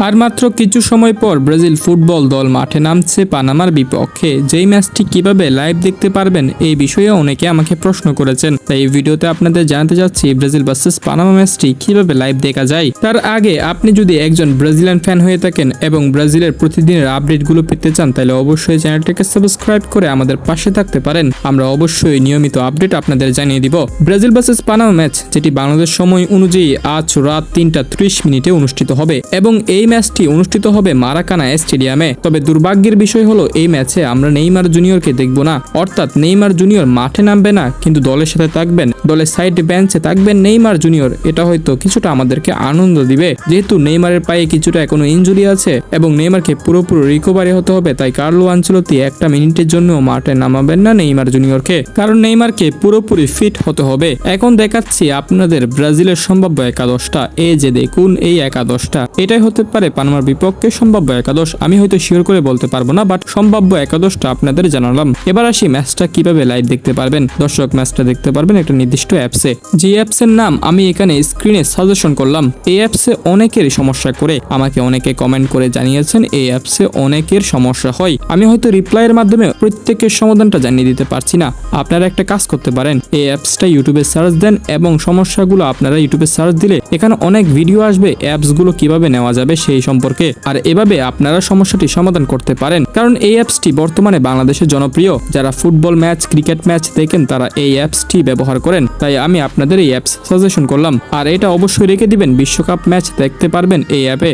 আর মাত্র কিছু সময় পর ব্রাজিল ফুটবল দল মাঠে নামছে পানামার বিপক্ষে। যেই ম্যাচটি কিভাবে লাইভ দেখতে পারবেন এই বিষয়ে অনেকে আমাকে প্রশ্ন করেছেন, তাই এই ভিডিওতে আপনাদের জানাতে যাচ্ছি ব্রাজিল ভার্সেস পানামা ম্যাচটি কিভাবে লাইভ দেখা যায়। তার আগে আপনি যদি একজন ব্রাজিলিয়ান ফ্যান হয়ে থাকেন এবং ব্রাজিলের প্রতিদিনের আপডেটগুলো পেতে চান তাহলে অবশ্যই চ্যানেলটিকে সাবস্ক্রাইব করে আমাদের পাশে থাকতে পারেন। আমরা অবশ্যই নিয়মিত আপডেট আপনাদের জানিয়ে দিব। ব্রাজিল ভার্সেস পানামা ম্যাচ যেটি বাংলাদেশ সময় অনুযায়ী আজ রাত 3:30 অনুষ্ঠিত হবে এবং এই ম্যাচটি অনুষ্ঠিত হবে মারাকানা স্টেডিয়ামে। তবে দুর্ভাগ্যের বিষয় হলো এই ম্যাচে আমরা নেইমার জুনিয়রকে দেখব না, অর্থাৎ নেইমার জুনিয়র মাঠে নামবে না কিন্তু দলের সাথে থাকবেন, দলের সাইড বেঞ্চে থাকবেন নেইমার জুনিয়র। এটা হয়তো কিছুটা আমাদেরকে আনন্দ দিবে, যেহেতু নেইমারের পায়ে কিছুটা এখনো ইনজুরি আছে এবং নেইমারকে পুরোপুরি রিকভারি হতে হবে। তাই কার্লো আনচেলত্তি একটা মিনিটের জন্য মাঠে নামাবেন না নেইমার জুনিয়রকে, কারণ নেইমারকে পুরোপুরি ফিট হতে হবে। এখন দেখাচ্ছি আপনাদের ব্রাজিলের সম্ভাব্য একাদশটা। এই যে দেখুন এই একাদশটা, এটাই হতে পারে পানামার বিপক্ষে সম্ভাব্য একাদশ। আমি হয়তো শিওর করে বলতে পারবো না, বাট সম্ভাব্য একাদশটা আপনাদের জানালাম। এবার আসি ম্যাচটা কিভাবে লাইভ দেখতে পারবেন। দর্শক ম্যাচটা দেখতে পারবেন একটা নির্দিষ্ট অ্যাপসে, যে অ্যাপসের নাম আমি এখানে স্ক্রিনে সাজেশন করলাম। এই অ্যাপসে অনেকেরই সমস্যা করে, আমাকে অনেকে কমেন্ট করে জানিয়েছেন এই অ্যাপসে অনেকের সমস্যা হয়। আমি হয়তো রিপ্লাইয়ের মাধ্যমে প্রত্যেকের সমাধানটা জানিয়ে দিতে পারছি না। আপনারা একটা কাজ করতে পারেন, এই অ্যাপসটা ইউটিউবে সার্চ দেন এবং সমস্যাগুলো আপনারা ইউটিউবে সার্চ দিলে এখানে অনেক ভিডিও আসবে অ্যাপসগুলো কিভাবে নেওয়া যাবে সেই সম্পর্কে। আর এভাবে আপনারা সমস্যাটি সমাধান করতে পারেন, কারণ এই অ্যাপসটি বর্তমানে বাংলাদেশে জনপ্রিয়। যারা ফুটবল ম্যাচ ক্রিকেট ম্যাচ দেখেন তারা এই অ্যাপসটি ব্যবহার করেন, তাই আমি আপনাদের এই অ্যাপস সাজেশন করলাম। আর এটা অবশ্যই রেখে দিবেন, বিশ্বকাপ ম্যাচ দেখতে পারবেন এই অ্যাপে।